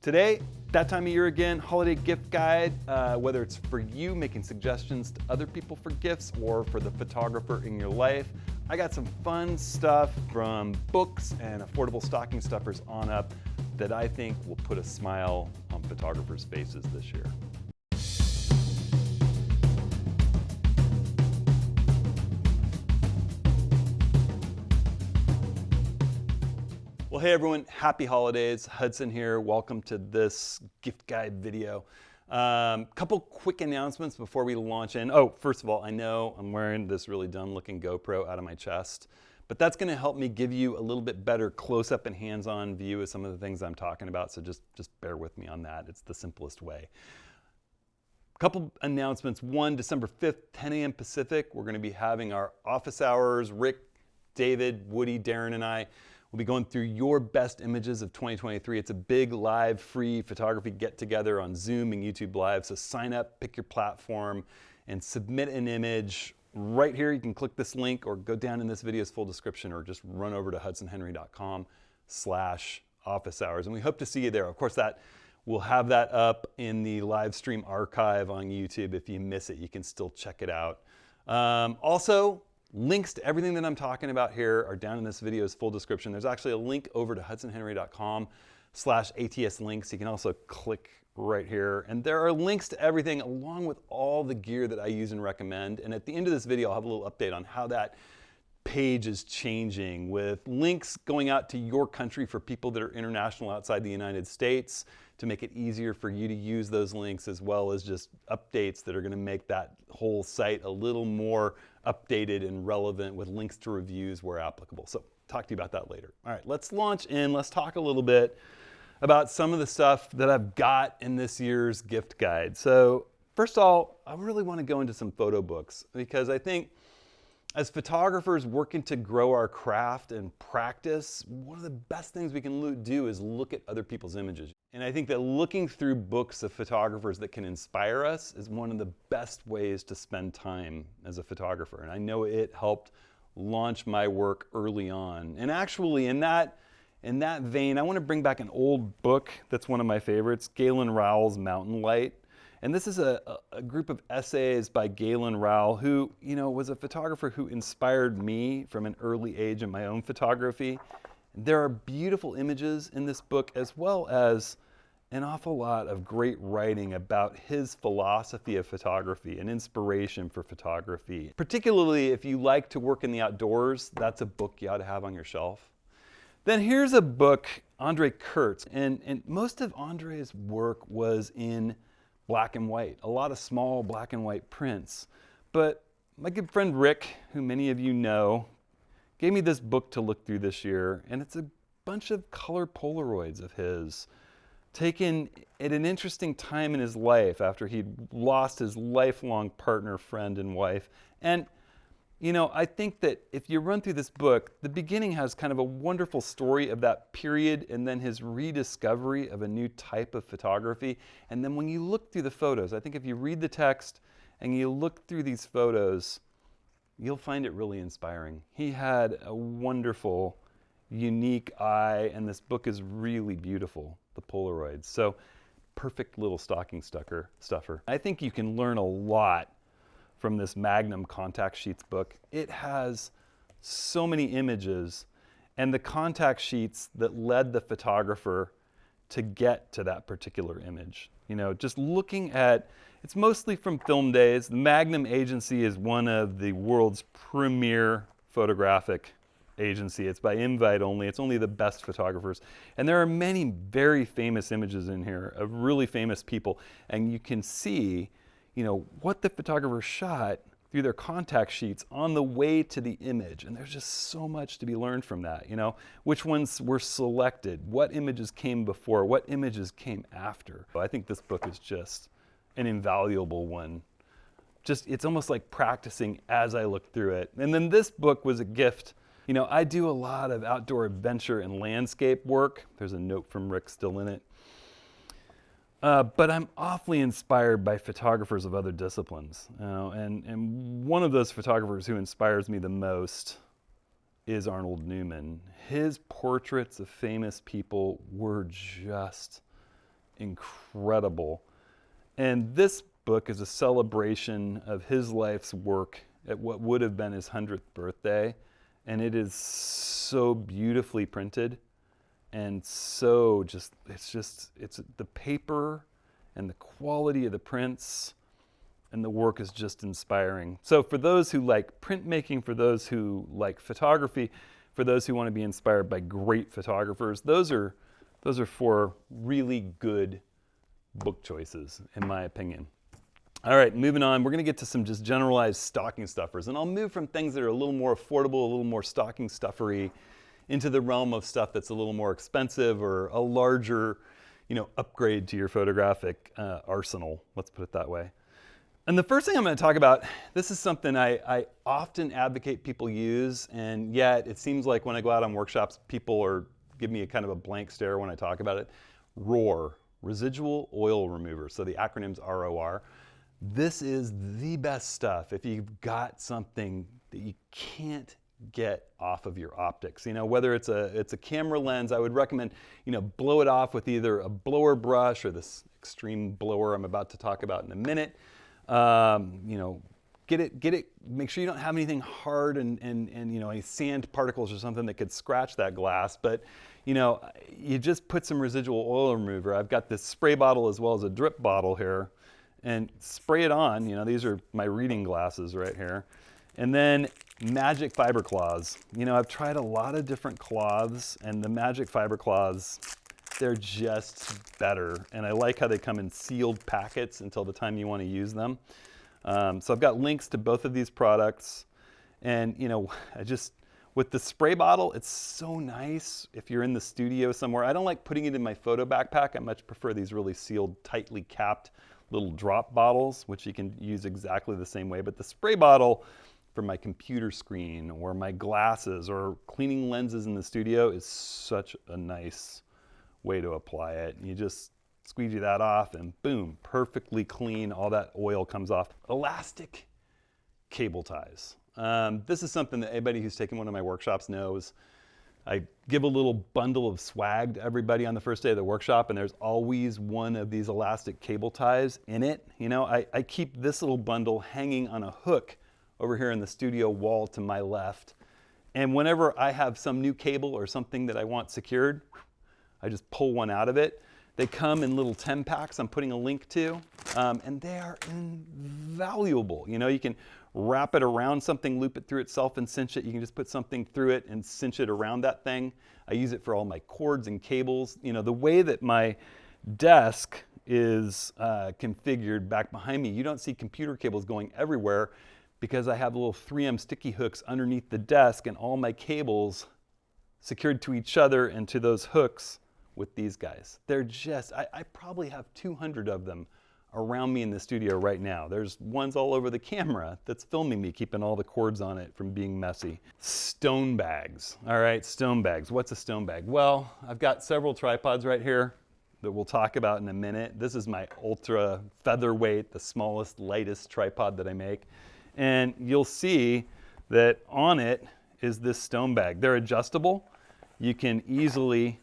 Today, that time of year again, holiday gift guide, whether it's for you making suggestions to other people for gifts or for the photographer in your life. I got some fun stuff from books and affordable stocking stuffers on up that I think will put a smile on photographers' faces this year. Well, hey everyone, happy holidays. Hudson here. Welcome to this gift guide video. Couple quick announcements before we launch in. Oh, first of all, I know I'm wearing this really dumb looking GoPro out of my chest, but that's gonna help me give you a little bit better close-up and hands-on view of some of the things I'm talking about, so just bear with me on that. It's the simplest way. Couple announcements. One, December 5th, 10 a.m. Pacific, we're gonna be having our office hours. Rick, David, Woody, Darren, and I we'll be going through your best images of 2023. It's a big live free photography get together on Zoom and YouTube Live. So sign up, pick your platform, and submit an image. Right here, you can click this link or go down in this video's full description or just run over to hudsonhenry.com/office hours. And we hope to see you there. Of course, we'll have that up in the live stream archive on YouTube. If you miss it, you can still check it out. Also, links to everything that I'm talking about here are down in this video's full description. There's actually a link over to hudsonhenry.com/ATSLinks. You can also click right here. And there are links to everything along with all the gear that I use and recommend. And at the end of this video, I'll have a little update on how that page is changing with links going out to your country for people that are international outside the United States to make it easier for you to use those links, as well as just updates that are going to make that whole site a little more updated and relevant with links to reviews where applicable. So talk to you about that later. All right, let's launch in. Let's talk a little bit about some of the stuff that I've got in this year's gift guide. So first of all, I really want to go into some photo books because I think as photographers working to grow our craft and practice, one of the best things we can do is look at other people's images. And I think that looking through books of photographers that can inspire us is one of the best ways to spend time as a photographer. And I know it helped launch my work early on. And actually in that vein, I want to bring back an old book that's one of my favorites, Galen Rowell's Mountain Light. And this is a group of essays by Galen Rowell, who was a photographer who inspired me from an early age in my own photography. There are beautiful images in this book, as well as an awful lot of great writing about his philosophy of photography and inspiration for photography. Particularly if you like to work in the outdoors, that's a book you ought to have on your shelf. Then here's a book, Andre Kurtz, and most of Andre's work was in black and white, a lot of small black and white prints. But my good friend Rick, who many of you know, gave me this book to look through this year, and it's a bunch of color Polaroids of his, taken at an interesting time in his life after he'd lost his lifelong partner, friend, and wife. And I think that if you run through this book, the beginning has kind of a wonderful story of that period and then his rediscovery of a new type of photography. And then when you look through the photos, I think if you read the text and you look through these photos, you'll find it really inspiring. He had a wonderful, unique eye, and this book is really beautiful, the Polaroids. So perfect little stocking stuffer. I think you can learn a lot from this Magnum Contact Sheets book. It has so many images, and the contact sheets that led the photographer to get to that particular image. Just looking at, it's mostly from film days. The Magnum agency is one of the world's premier photographic agency. It's by invite only. It's only the best photographers. And there are many very famous images in here of really famous people, and you can see what the photographer shot through their contact sheets on the way to the image. And there's just so much to be learned from that, which ones were selected, what images came before, what images came after. I think this book is just an invaluable one. It's almost like practicing as I look through it. And then this book was a gift. I do a lot of outdoor adventure and landscape work. There's a note from Rick still in it. But I'm awfully inspired by photographers of other disciplines. And one of those photographers who inspires me the most is Arnold Newman. His portraits of famous people were just incredible. And this book is a celebration of his life's work at what would have been his 100th birthday. And it is so beautifully printed and so it's the paper and the quality of the prints and the work is just inspiring. So for those who like printmaking, for those who like photography, for those who want to be inspired by great photographers, those are 4 really good book choices, in my opinion. All right, moving on, we're gonna get to some just generalized stocking stuffers, and I'll move from things that are a little more affordable, a little more stocking stuffery, into the realm of stuff that's a little more expensive or a larger, upgrade to your photographic arsenal, let's put it that way. And the first thing I'm gonna talk about, this is something I often advocate people use, and yet it seems like when I go out on workshops, people give me a kind of a blank stare when I talk about it. ROR, Residual Oil Remover, so the acronym's ROR. This is the best stuff if you've got something that you can't get off of your optics. Whether it's a camera lens, I would recommend, blow it off with either a blower brush or this extreme blower I'm about to talk about in a minute. Get it, make sure you don't have anything hard and any sand particles or something that could scratch that glass, but you just put some residual oil remover. I've got this spray bottle as well as a drip bottle here, and spray it on. These are my reading glasses right here. And then magic fiber cloths. I've tried a lot of different cloths, and the magic fiber cloths, they're just better. And I like how they come in sealed packets until the time you want to use them. So I've got links to both of these products. And with the spray bottle, it's so nice if you're in the studio somewhere. I don't like putting it in my photo backpack. I much prefer these really sealed, tightly capped little drop bottles, which you can use exactly the same way. But the spray bottle for my computer screen or my glasses or cleaning lenses in the studio is such a nice way to apply it. You just squeegee that off and boom, perfectly clean. All that oil comes off. Elastic cable ties. This is something that anybody who's taken one of my workshops knows. I give a little bundle of swag to everybody on the first day of the workshop, and there's always one of these elastic cable ties in it. I keep this little bundle hanging on a hook over here in the studio wall to my left. And whenever I have some new cable or something that I want secured, I just pull one out of it. They come in little 10 packs I'm putting a link to, and they are invaluable. You can wrap it around something, loop it through itself and cinch it. You can just put something through it and cinch it around that thing. I use it for all my cords and cables. The way that my desk is configured back behind me, you don't see computer cables going everywhere because I have little 3M sticky hooks underneath the desk and all my cables secured to each other and to those hooks with these guys. They're just, I probably have 200 of them around me in the studio right now. There's ones all over the camera that's filming me, keeping all the cords on it from being messy. Stone bags. All right, stone bags. What's a stone bag? Well, I've got several tripods right here that we'll talk about in a minute. This is my ultra featherweight, the smallest, lightest tripod that I make. And you'll see that on it is this stone bag. They're adjustable. You can easily,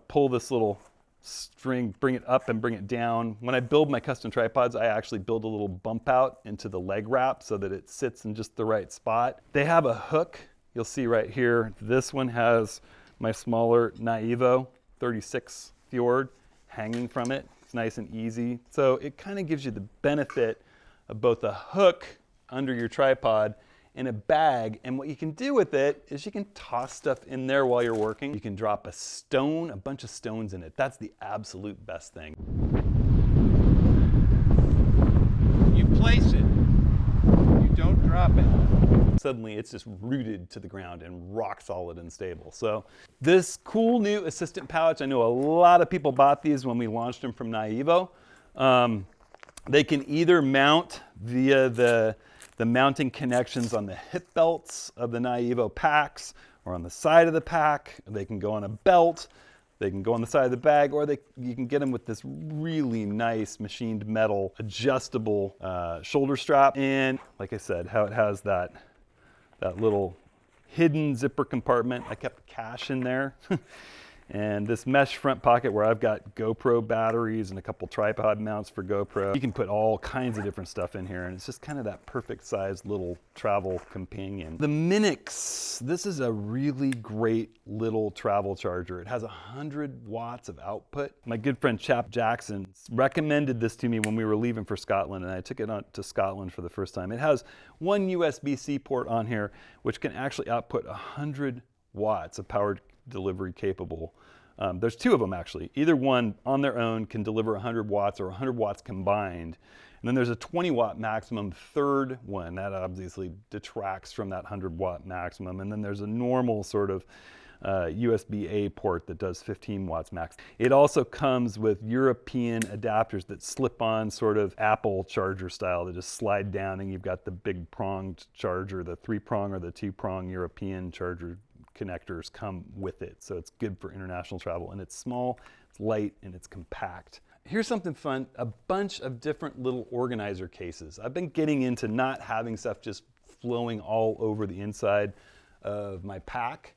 pull this little string, bring it up and bring it down. When I build my custom tripods, I actually build a little bump out into the leg wrap so that it sits in just the right spot. They have a hook. You'll see right here, this one has my smaller NYA-EVO 36 Fjord hanging from it. It's nice and easy. So it kind of gives you the benefit of both a hook under your tripod and a bag, and what you can do with it is you can toss stuff in there while you're working. You can drop a bunch of stones in it. That's the absolute best thing. You place it, you don't drop it. Suddenly it's just rooted to the ground and rock solid and stable. So this cool new assistant pouch, I know a lot of people bought these when we launched them from NYA-EVO. They can either mount via the mounting connections on the hip belts of the NYA-EVO packs or on the side of the pack. They can go on a belt, they can go on the side of the bag, or you can get them with this really nice machined metal adjustable shoulder strap. And like I said, how it has that little hidden zipper compartment. I kept cash in there. And this mesh front pocket where I've got GoPro batteries and a couple tripod mounts for GoPro. You can put all kinds of different stuff in here, and it's just kind of that perfect sized little travel companion. The Minix, this is a really great little travel charger. It has 100 watts of output. My good friend Chap Jackson recommended this to me when we were leaving for Scotland, and I took it on to Scotland for the first time. It has one USB-C port on here, which can actually output 100 watts of power delivery capable. There's two of them actually. Either one on their own can deliver 100 watts or 100 watts combined. And then there's a 20 watt maximum third one. That obviously detracts from that 100 watt maximum. And then there's a normal sort of USB-A port that does 15 watts max. It also comes with European adapters that slip on, sort of Apple charger style, that just slide down, and you've got the big pronged charger, the 3-prong or the 2-prong European charger connectors come with it. So it's good for international travel, and it's small, it's light, and it's compact. Here's something fun, a bunch of different little organizer cases. I've been getting into not having stuff just flowing all over the inside of my pack.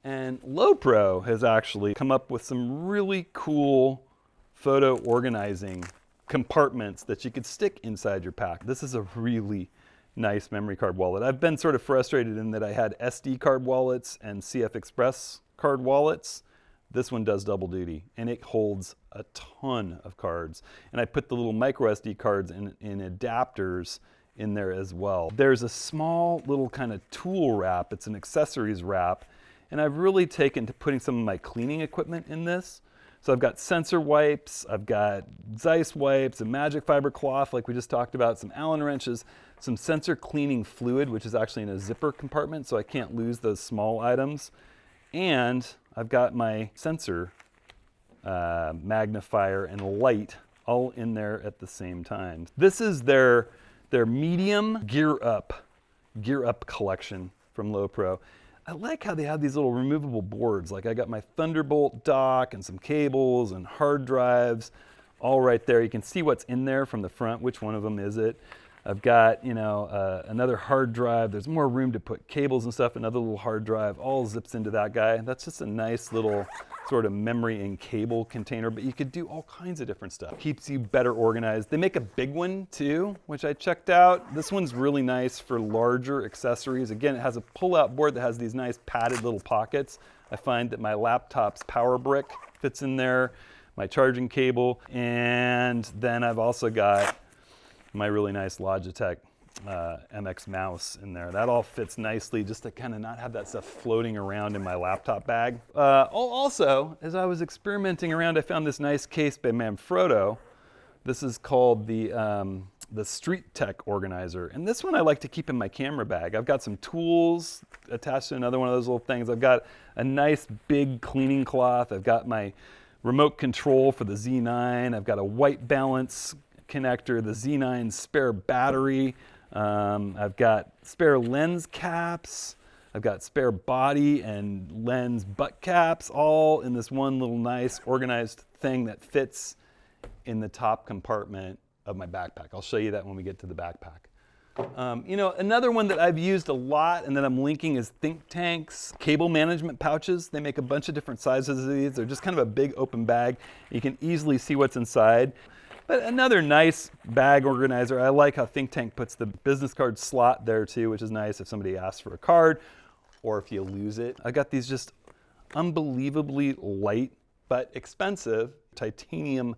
And Lowepro has actually come up with some really cool photo organizing compartments that you could stick inside your pack. This is a really nice memory card wallet. I've been sort of frustrated in that I had SD card wallets and CF Express card wallets. This one does double duty, and it holds a ton of cards. And I put the little micro SD cards in adapters in there as well. There's a small little kind of tool wrap. It's an accessories wrap. And I've really taken to putting some of my cleaning equipment in this. So I've got sensor wipes, I've got Zeiss wipes, a magic fiber cloth like we just talked about, some Allen wrenches, some sensor cleaning fluid, which is actually in a zipper compartment, so I can't lose those small items. And I've got my sensor magnifier and light all in there at the same time. This is their medium gear up collection from Lowepro. I like how they have these little removable boards. Like I got my Thunderbolt dock and some cables and hard drives all right there. You can see what's in there from the front. Which one of them is it? I've got, you know, another hard drive. There's more room to put cables and stuff. Another little hard drive all zips into that guy. That's just a nice little sort of memory and cable container, but you could do all kinds of different stuff. Keeps you better organized. They make a big one too, which I checked out. This one's really nice for larger accessories. Again, it has a pull-out board that has these nice padded little pockets. I find that my laptop's power brick fits in there, my charging cable, and then I've also got my really nice Logitech MX mouse in there. That all fits nicely just to kind of not have that stuff floating around in my laptop bag. Also, as I was experimenting around, I found this nice case by Manfrotto. This is called the Street Tech Organizer. And this one I like to keep in my camera bag. I've got some tools attached to another one of those little things. I've got a nice big cleaning cloth. I've got my remote control for the Z9. I've got a white balance connector, the Z9 spare battery. I've got spare lens caps. I've got spare body and lens butt caps, all in this one little nice organized thing that fits in the top compartment of my backpack. I'll show you that when we get to the backpack. You know, another one that I've used a lot and that I'm linking is Think Tank's cable management pouches. They make a bunch of different sizes of these. They're just kind of a big open bag. You can easily see what's inside. But another nice bag organizer. I like how Think Tank puts the business card slot there too, which is nice if somebody asks for a card or if you lose it. I got these just unbelievably light but expensive titanium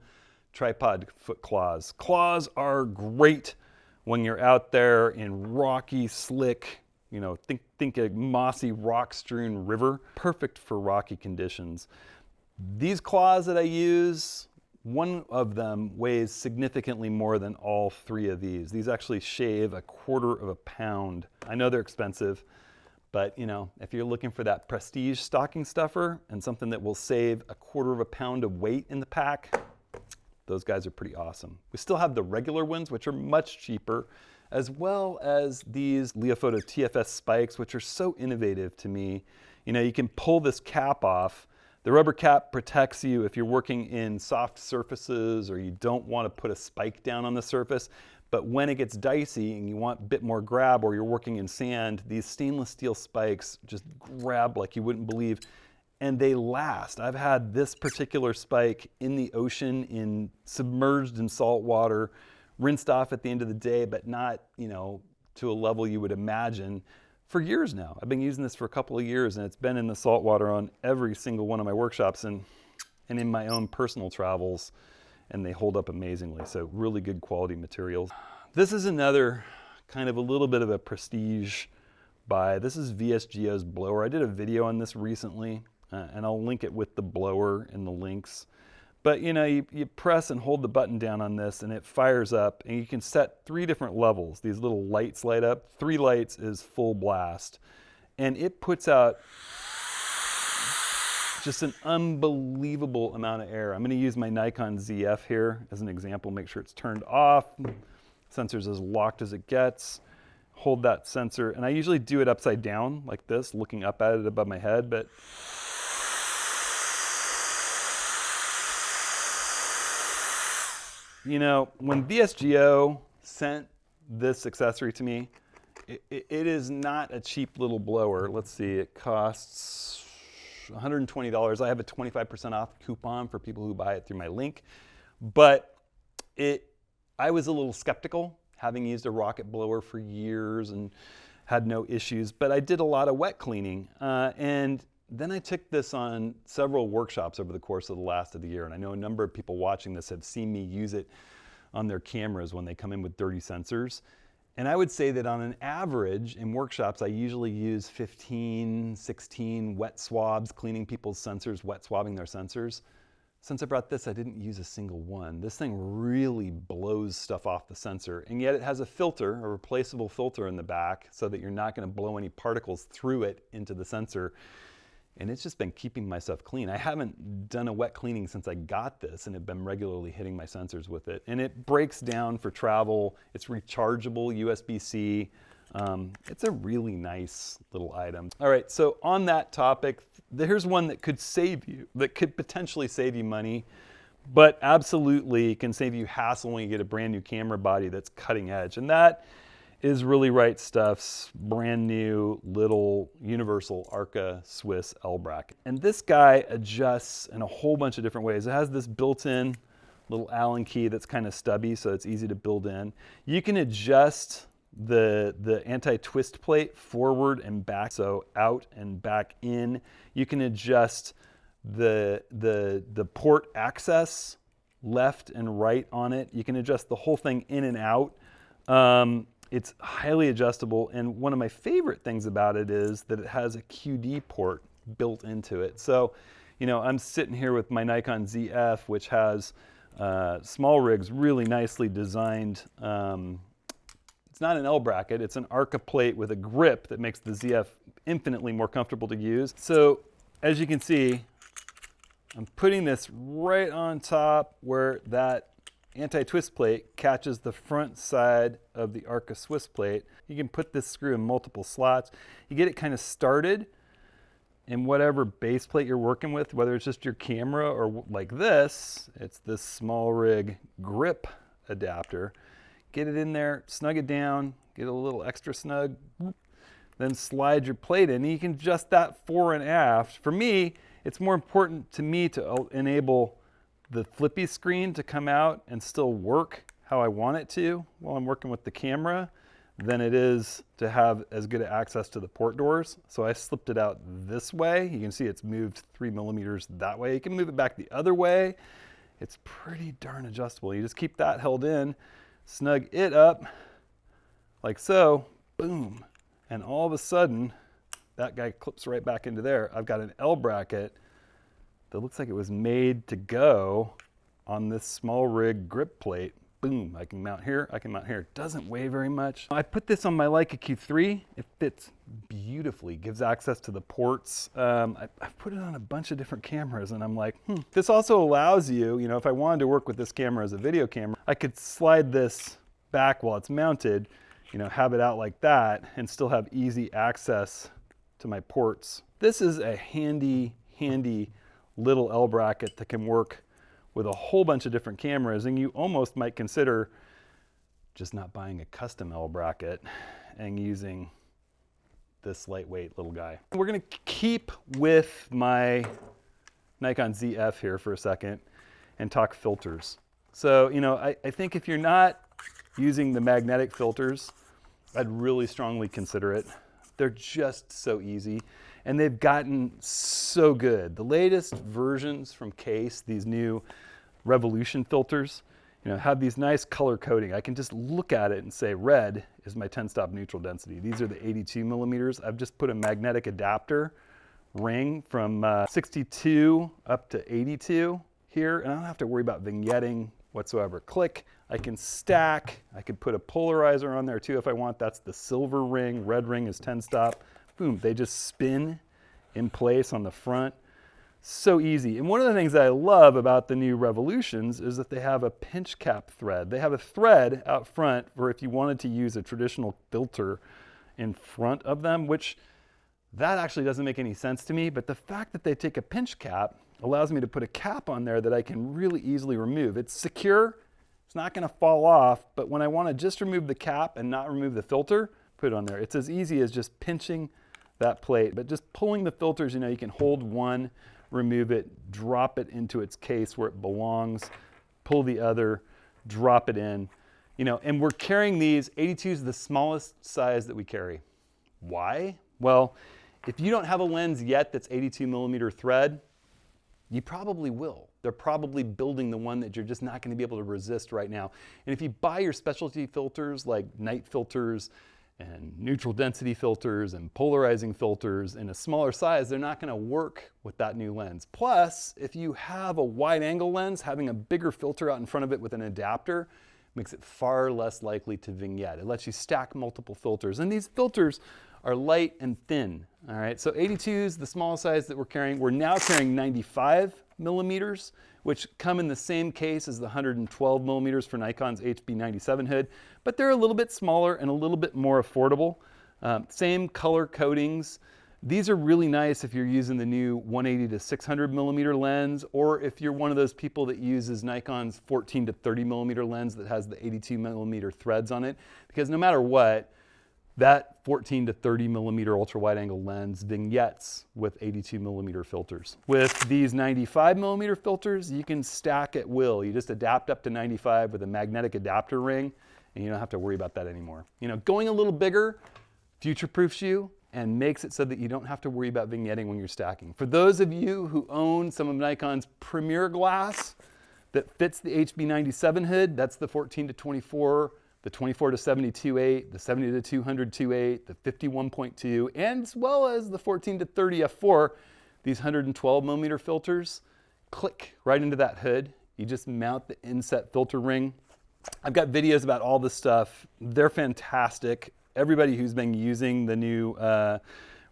tripod foot claws. Claws are great when you're out there in rocky, slick, you know, think a mossy, rock-strewn river. Perfect for rocky conditions. These claws that I use, one of them weighs significantly more than all three of these. These actually shave 1/4 pound. I know they're expensive, but you know, if you're looking for that prestige stocking stuffer and something that will save 1/4 pound of weight in the pack, those guys are pretty awesome. We still have the regular ones, which are much cheaper, as well as these Leofoto TFS spikes, which are so innovative to me. You know, you can pull this cap off. The rubber cap protects you if you're working in soft surfaces or you don't want to put a spike down on the surface. But when it gets dicey and you want a bit more grab, or you're working in sand, these stainless steel spikes just grab like you wouldn't believe. and they last. I've had this particular spike in the ocean, submerged in salt water, rinsed off at the end of the day, but not, to a level you would imagine, for years now. I've been using this for a couple of years, and it's been in the salt water on every single one of my workshops and in my own personal travels, and they hold up amazingly. So really good quality materials. This is another kind of a little bit of a prestige buy. This is VSGO's blower. I did a video on this recently, and I'll link it with the blower in the links. But you press and hold the button down on this and it fires up, and you can set 3 different levels. These little lights light up. 3 lights is full blast. And it puts out just an unbelievable amount of air. I'm going to use my Nikon ZF here as an example. Make sure it's turned off. Sensor's as locked as it gets. Hold that sensor, and I usually do it upside down like this, looking up at it above my head, but when VSGO sent this accessory to me, it is not a cheap little blower. Let's see, it costs $120. I have a 25% off coupon for people who buy it through my link, but I was a little skeptical, having used a rocket blower for years and had no issues, but I did a lot of wet cleaning. And then I took this on several workshops over the course of the last of the year, and I know a number of people watching this have seen me use it on their cameras when they come in with dirty sensors. And I would say that on an average in workshops, I usually use 15, 16 wet swabs, cleaning people's sensors, wet swabbing their sensors. Since I brought this, I didn't use a single one. This thing really blows stuff off the sensor, and yet it has a filter, a replaceable filter in the back, so that you're not going to blow any particles through it into the sensor. And it's just been keeping my stuff clean. I haven't done a wet cleaning since I got this, and have been regularly hitting my sensors with it. And it breaks down for travel. It's rechargeable USB-C. It's a really nice little item. All right, so on that topic, here's one that could potentially save you money, but absolutely can save you hassle when you get a brand new camera body that's cutting edge. And that is Really Right Stuff's brand new little universal Arca Swiss L bracket. And this guy adjusts in a whole bunch of different ways. It has this built-in little Allen key that's kind of stubby, so it's easy to build in. You can adjust the anti-twist plate forward and back, so out and back in. You can adjust the port access left and right on it. You can adjust the whole thing in and out. It's highly adjustable, and one of my favorite things about it is that it has a QD port built into it. So, I'm sitting here with my Nikon ZF, which has small rigs really nicely designed. It's not an L bracket, it's an Arca plate with a grip that makes the ZF infinitely more comfortable to use. So as you can see, I'm putting this right on top where that anti-twist plate catches the front side of the Arca Swiss plate. You can put this screw in multiple slots. You get it kind of started in whatever base plate you're working with, whether it's just your camera or like this, it's this small rig grip adapter. Get it in there, snug it down, get a little extra snug, then slide your plate in. And you can adjust that fore and aft. For me, it's more important to me to enable the flippy screen to come out and still work how I want it to while I'm working with the camera than it is to have as good access to the port doors. So I slipped it out this way. You can see it's moved 3 millimeters that way. You can move it back the other way. It's pretty darn adjustable. You just keep that held in, snug it up like so, boom. And all of a sudden, that guy clips right back into there. I've got an L bracket that looks like it was made to go on this small rig grip plate. Boom, I can mount here, I can mount here. It doesn't weigh very much. I put this on my Leica Q3. It fits beautifully, gives access to the ports. I've put it on a bunch of different cameras and I'm like, This also allows you, if I wanted to work with this camera as a video camera, I could slide this back while it's mounted, have it out like that and still have easy access to my ports. This is a handy little L bracket that can work with a whole bunch of different cameras, and you almost might consider just not buying a custom L bracket and using this lightweight little guy. We're gonna keep with my Nikon ZF here for a second and talk filters. So, you know, I think if you're not using the magnetic filters, I'd really strongly consider it. They're just so easy, and they've gotten so good. The latest versions from Kase, these new Revolution filters, you know, have these nice color coding. I can just look at it and say red is my 10-stop neutral density. These are the 82 millimeters. I've just put a magnetic adapter ring from 62 up to 82 here, and I don't have to worry about vignetting whatsoever. Click, I can stack, I could put a polarizer on there too if I want. That's the silver ring, red ring is 10-stop. Boom, they just spin in place on the front. So easy. And one of the things that I love about the new Revolutions is that they have a pinch cap thread. They have a thread out front for if you wanted to use a traditional filter in front of them, which that actually doesn't make any sense to me, but the fact that they take a pinch cap allows me to put a cap on there that I can really easily remove. It's secure, it's not gonna fall off, but when I wanna just remove the cap and not remove the filter, put it on there. It's as easy as just pinching that plate, but just pulling the filters, you know, you can hold one, remove it, drop it into its case where it belongs, pull the other, drop it in, you know, and we're carrying these. 82 is the smallest size that we carry. Why? Well, if you don't have a lens yet that's 82 millimeter thread, you probably will. They're probably building the one that you're just not going to be able to resist right now. And if you buy your specialty filters like night filters and neutral density filters and polarizing filters in a smaller size, they're not going to work with that new lens. Plus, if you have a wide angle lens, having a bigger filter out in front of it with an adapter makes it far less likely to vignette. It lets you stack multiple filters. And these filters are light and thin, all right? So 82 is the smallest size that we're carrying. We're now carrying 95 millimeters, which come in the same case as the 112 millimeters for Nikon's HB97 hood, but they're a little bit smaller and a little bit more affordable. Same color coatings. These are really nice if you're using the new 180 to 600 millimeter lens, or if you're one of those people that uses Nikon's 14 to 30 millimeter lens that has the 82 millimeter threads on it, because no matter what, that 14 to 30 millimeter ultra wide angle lens vignettes with 82 millimeter filters. With these 95 millimeter filters, you can stack at will. You just adapt up to 95 with a magnetic adapter ring, and you don't have to worry about that anymore. You know, going a little bigger future-proofs you and makes it so that you don't have to worry about vignetting when you're stacking. For those of you who own some of Nikon's premier glass that fits the HB97 hood, that's the 14 to 24, the 24 to 72.8, the 70 to 200 2.8, the 51.2, and as well as the 14 to 30 f4, these 112 millimeter filters, click right into that hood. You just mount the inset filter ring. I've got videos about all this stuff. They're fantastic. Everybody who's been using the new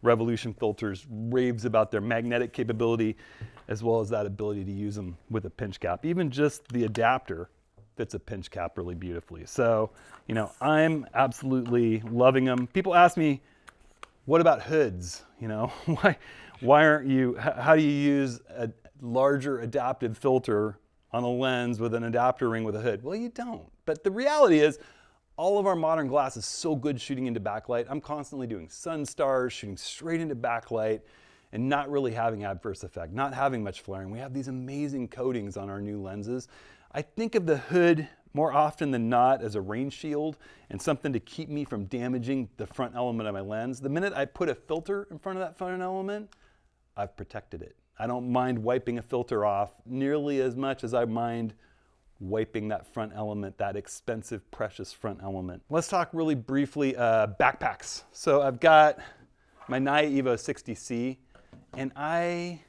Revolution filters raves about their magnetic capability, as well as that ability to use them with a pinch cap. Even just the adapter fits a pinch cap really beautifully. So, you know, I'm absolutely loving them. People ask me, what about hoods? You know, why aren't you, how do you use a larger adaptive filter on a lens with an adapter ring with a hood? Well, you don't. But the reality is, all of our modern glass is so good shooting into backlight. I'm constantly doing sun stars, shooting straight into backlight, and not really having adverse effect, not having much flaring. We have these amazing coatings on our new lenses. I think of the hood more often than not as a rain shield and something to keep me from damaging the front element of my lens. The minute I put a filter in front of that front element, I've protected it. I don't mind wiping a filter off nearly as much as I mind wiping that front element, that expensive, precious front element. Let's talk really briefly backpacks. So I've got my NYA-EVO 60C, and I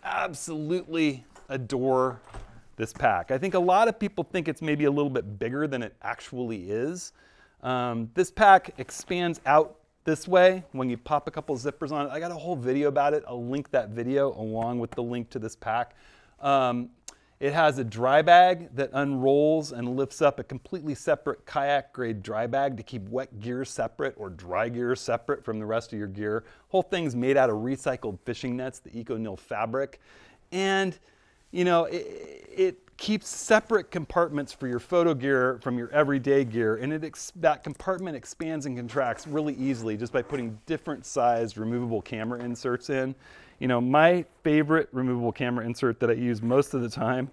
absolutely adore this pack. I think a lot of people think it's maybe a little bit bigger than it actually is. This pack expands out this way when you pop a couple zippers on it. I got a whole video about it. I'll link that video along with the link to this pack. It has a dry bag that unrolls and lifts up a completely separate kayak grade dry bag to keep wet gear separate or dry gear separate from the rest of your gear. Whole thing's made out of recycled fishing nets, the Eco-Nil fabric. And you know, it keeps separate compartments for your photo gear from your everyday gear, and that compartment expands and contracts really easily just by putting different sized removable camera inserts in. You know, my favorite removable camera insert that I use most of the time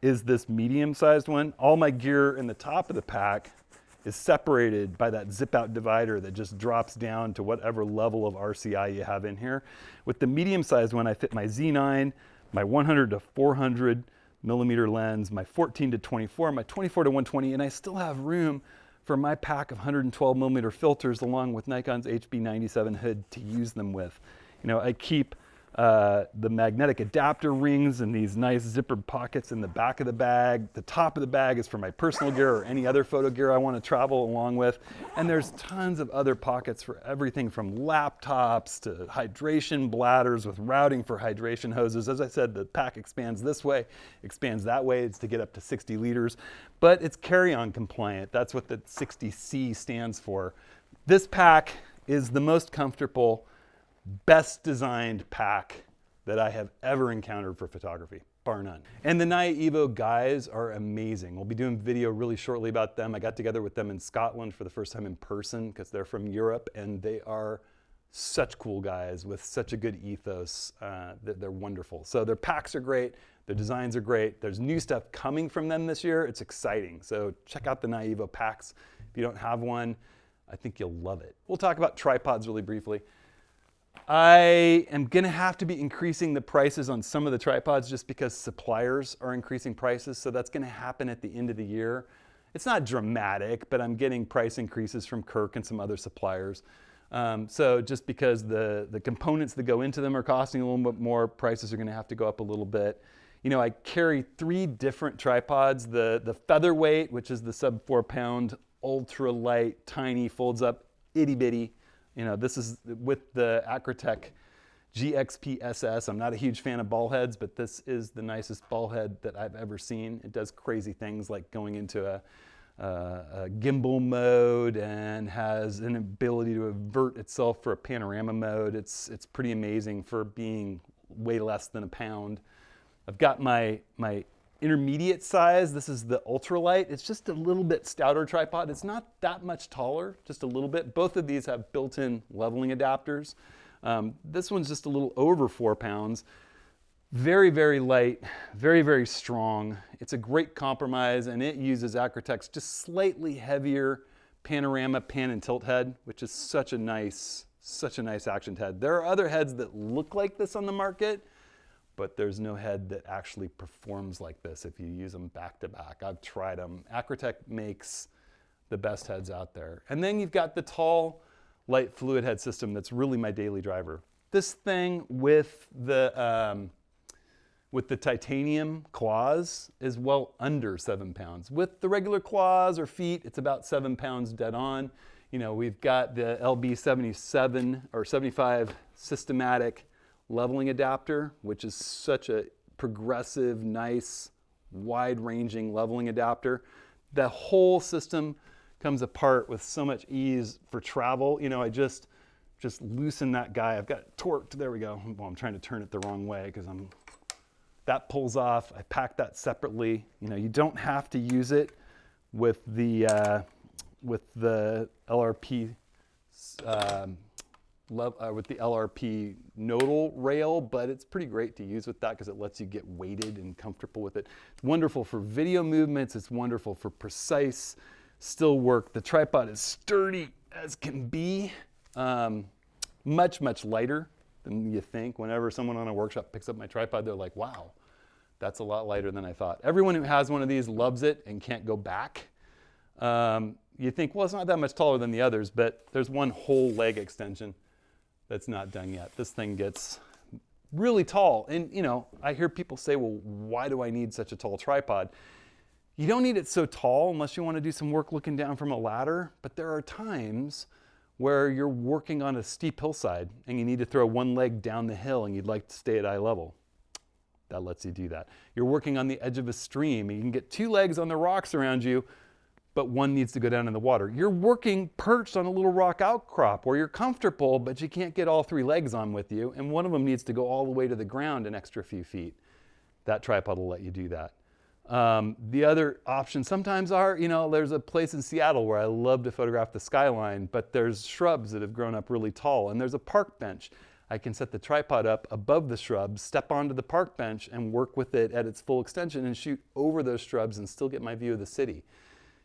is this medium-sized one. All my gear in the top of the pack is separated by that zip-out divider that just drops down to whatever level of RCI you have in here. With the medium-sized one, I fit my Z9, my 100 to 400 millimeter lens, my 14 to 24, my 24 to 120, and I still have room for my pack of 112 millimeter filters along with Nikon's HB97 hood to use them with. You know, I keep the magnetic adapter rings in these nice zippered pockets in the back of the bag. The top of the bag is for my personal gear or any other photo gear I want to travel along with. And there's tons of other pockets for everything from laptops to hydration bladders with routing for hydration hoses. As I said, the pack expands this way, expands that way. It's to get up to 60 liters, but it's carry-on compliant. That's what the 60C stands for. This pack is the most comfortable, best designed pack that I have ever encountered for photography, bar none. And the NYA-EVO guys are amazing. We'll be doing video really shortly about them. I got together with them in Scotland for the first time in person because they're from Europe, and they are such cool guys with such a good ethos. They're wonderful. So their packs are great. Their designs are great. There's new stuff coming from them this year. It's exciting. So check out the NYA-EVO packs. If you don't have one, I think you'll love it. We'll talk about tripods really briefly. I am going to have to be increasing the prices on some of the tripods just because suppliers are increasing prices. So that's going to happen at the end of the year. It's not dramatic, but I'm getting price increases from Kirk and some other suppliers. So just because the components that go into them are costing a little bit more, prices are going to have to go up a little bit. You know, I carry 3 different tripods. The featherweight, which is the sub 4 pound, ultra light, tiny, folds up, itty bitty. You know, this is with the Acrotech GXP SS. I'm not a huge fan of ball heads, but this is the nicest ball head that I've ever seen. It does crazy things like going into a gimbal mode and has an ability to avert itself for a panorama mode. It's pretty amazing for being way less than a pound. I've got my intermediate size. This is the ultralight. It's just a little bit stouter tripod. It's not that much taller, just a little bit. Both of these have built-in leveling adapters. This one's just a little over 4 pounds. Very, very light, very, very strong. It's a great compromise, and it uses Acrotech's just slightly heavier panorama pan and tilt head, which is such a nice action head. There are other heads that look like this on the market, but there's no head that actually performs like this if you use them back to back. I've tried them. Acrotech makes the best heads out there. And then you've got the tall, light fluid head system that's really my daily driver. This thing with the titanium claws is well under 7 pounds. With the regular claws or feet, it's about 7 pounds dead on. You know, we've got the LB77 or 75 systematic leveling adapter, which is such a progressive, nice, wide-ranging leveling adapter. The whole system comes apart with so much ease for travel. You know, I just loosen that guy. I've got it torqued. There we go. Well, I'm trying to turn it the wrong way because that pulls off. I pack that separately. You know, you don't have to use it with the LRP with the LRP nodal rail, but it's pretty great to use with that because it lets you get weighted and comfortable with it. It's wonderful for video movements. It's wonderful for precise still work. The tripod is sturdy as can be, much, much lighter than you think. Whenever someone on a workshop picks up my tripod, they're like, wow, that's a lot lighter than I thought. Everyone who has one of these loves it and can't go back. You think, well, it's not that much taller than the others, but there's one whole leg extension that's not done yet. This thing gets really tall. And you know, I hear people say, well, why do I need such a tall tripod? You don't need it so tall unless you want to do some work looking down from a ladder, but there are times where you're working on a steep hillside and you need to throw one leg down the hill and you'd like to stay at eye level. That lets you do that. You're working on the edge of a stream and you can get 2 legs on the rocks around you, but one needs to go down in the water. You're working perched on a little rock outcrop where you're comfortable, but you can't get all 3 legs on with you, and one of them needs to go all the way to the ground an extra few feet. That tripod will let you do that. The other options sometimes are, there's a place in Seattle where I love to photograph the skyline, but there's shrubs that have grown up really tall, and there's a park bench. I can set the tripod up above the shrubs, step onto the park bench, and work with it at its full extension and shoot over those shrubs and still get my view of the city.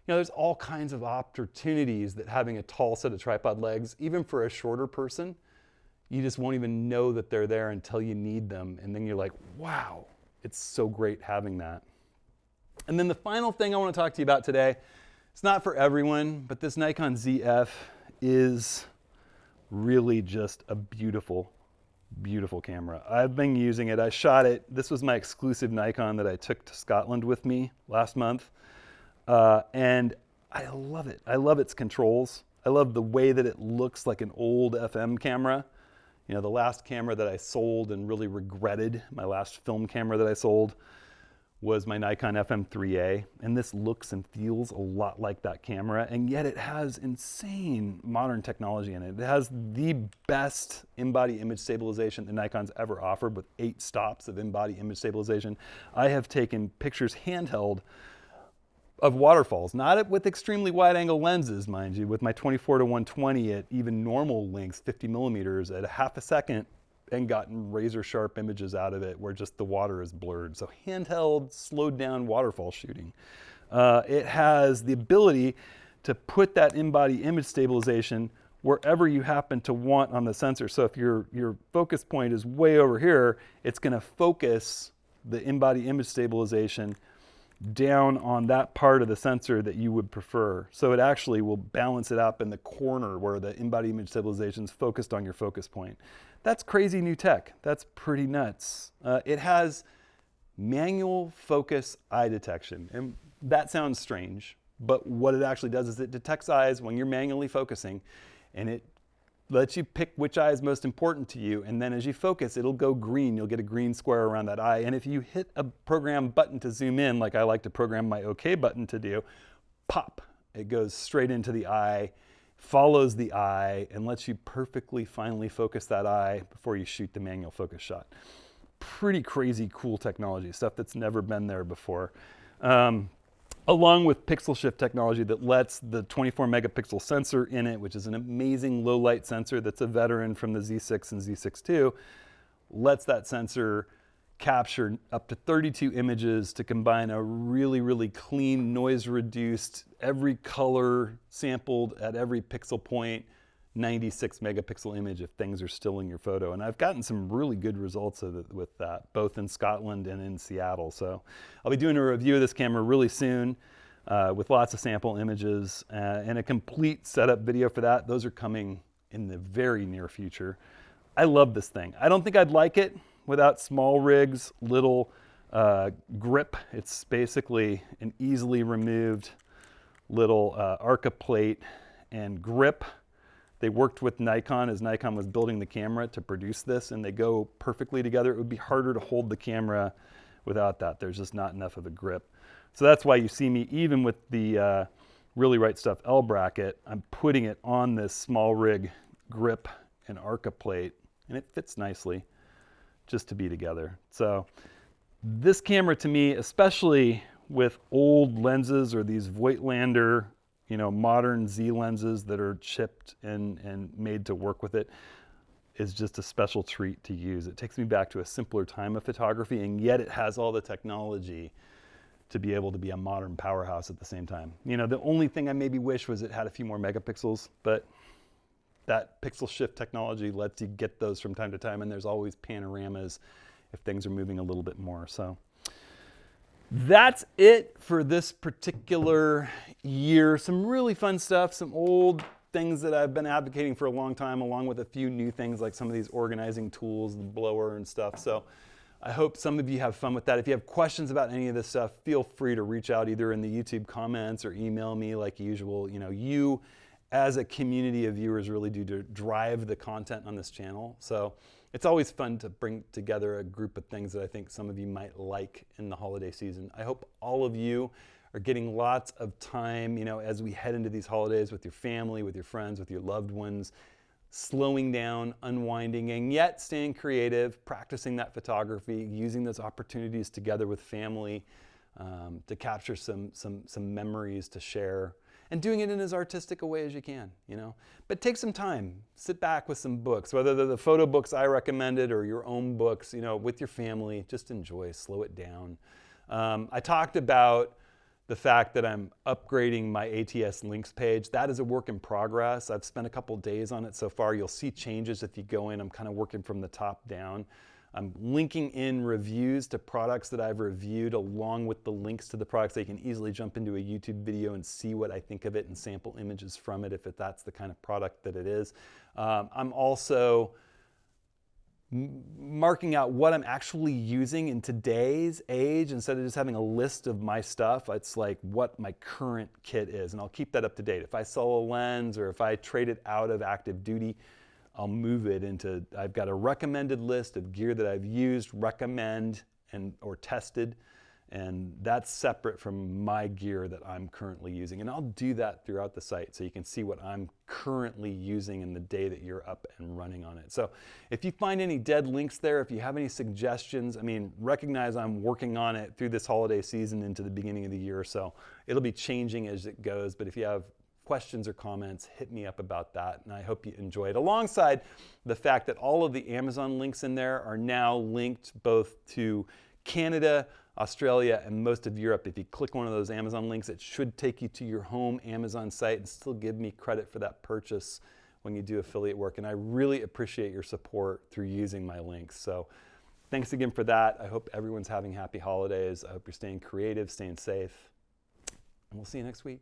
There's all kinds of opportunities that having a tall set of tripod legs, even for a shorter person, you just won't even know that they're there until you need them. And then you're like, wow, it's so great having that. And then the final thing I want to talk to you about today, it's not for everyone, but this Nikon ZF is really just a beautiful, beautiful camera. I've been using it. I shot it. This was my exclusive Nikon that I took to Scotland with me last month. And I love it. I love its controls. I love the way that it looks like an old FM camera. The last camera that I sold and really regretted, my last film camera that I sold, was my Nikon FM3A, and this looks and feels a lot like that camera, and yet it has insane modern technology in it. It has the best in-body image stabilization that Nikon's ever offered, with 8 stops of in-body image stabilization. I have taken pictures handheld of waterfalls, not with extremely wide-angle lenses, mind you, with my 24-120 at even normal lengths, 50 millimeters at a half a second, and gotten razor-sharp images out of it where just the water is blurred. So handheld, slowed down waterfall shooting. It has the ability to put that in-body image stabilization wherever you happen to want on the sensor. So if your focus point is way over here, it's going to focus the in-body image stabilization down on that part of the sensor that you would prefer. So it actually will balance it up in the corner where the in-body image stabilization is focused on your focus point. That's crazy new tech. That's pretty nuts. It has manual focus eye detection. And that sounds strange, but what it actually does is it detects eyes when you're manually focusing, and it lets you pick which eye is most important to you, and then as you focus, it'll go green. You'll get a green square around that eye, and if you hit a program button to zoom in, like I like to program my OK button to do, pop, it goes straight into the eye, follows the eye, and lets you perfectly finally focus that eye before you shoot the manual focus shot. Pretty crazy cool technology, stuff that's never been there before. Along with pixel shift technology that lets the 24 megapixel sensor in it, which is an amazing low light sensor that's a veteran from the Z6 and Z6 II, lets that sensor capture up to 32 images to combine a really, really clean, noise reduced, every color sampled at every pixel point, 96 megapixel image if things are still in your photo. And I've gotten some really good results with that, both in Scotland and in Seattle. So I'll be doing a review of this camera really soon with lots of sample images and a complete setup video for that. Those are coming in the very near future. I love this thing. I don't think I'd like it without small rigs, little grip. It's basically an easily removed little ARCA plate and grip. They worked with Nikon as Nikon was building the camera to produce this, and they go perfectly together. It would be harder to hold the camera without that. There's just not enough of a grip. So that's why you see me, even with the Really Right Stuff L bracket, I'm putting it on this small rig grip and ARCA plate, and it fits nicely just to be together. So this camera to me, especially with old lenses or these Voigtlander, modern Z lenses that are chipped and made to work with it, is just a special treat to use. It takes me back to a simpler time of photography, and yet it has all the technology to be able to be a modern powerhouse at the same time. The only thing I maybe wish was it had a few more megapixels, but that pixel shift technology lets you get those from time to time, and there's always panoramas if things are moving a little bit more. So that's it for this particular year. Some really fun stuff, some old things that I've been advocating for a long time, along with a few new things like some of these organizing tools, the blower and stuff. So I hope some of you have fun with that. If you have questions about any of this stuff, feel free to reach out either in the YouTube comments or email me like usual. You as a community of viewers really do drive the content on this channel. So it's always fun to bring together a group of things that I think some of you might like in the holiday season. I hope all of you are getting lots of time, as we head into these holidays with your family, with your friends, with your loved ones, slowing down, unwinding, and yet staying creative, practicing that photography, using those opportunities together with family to capture some memories to share, and doing it in as artistic a way as you can, you know. But take some time, sit back with some books, whether they're the photo books I recommended or your own books, you know, with your family. Just enjoy, slow it down. I talked about the fact that I'm upgrading my ATSLinks page. That is a work in progress. I've spent a couple days on it so far. You'll see changes if you go in. I'm kind of working from the top down. I'm linking in reviews to products that I've reviewed along with the links to the products so you can easily jump into a YouTube video and see what I think of it and sample images from it if that's the kind of product that it is. I'm also marking out what I'm actually using in today's age. Instead of just having a list of my stuff, it's like what my current kit is, and I'll keep that up to date. If I sell a lens or if I trade it out of active duty, I'll move it into, I've got a recommended list of gear that I've used, recommend, or tested, and that's separate from my gear that I'm currently using. And I'll do that throughout the site so you can see what I'm currently using in the day that you're up and running on it. So if you find any dead links there, if you have any suggestions, I mean, recognize I'm working on it through this holiday season into the beginning of the year, so it'll be changing as it goes. But if you have questions or comments, hit me up about that, and I hope you enjoy it. Alongside the fact that all of the Amazon links in there are now linked both to Canada, Australia, and most of Europe. If you click one of those Amazon links, it should take you to your home Amazon site and still give me credit for that purchase when you do affiliate work. And I really appreciate your support through using my links. So thanks again for that. I hope everyone's having happy holidays. I hope you're staying creative, staying safe, and we'll see you next week.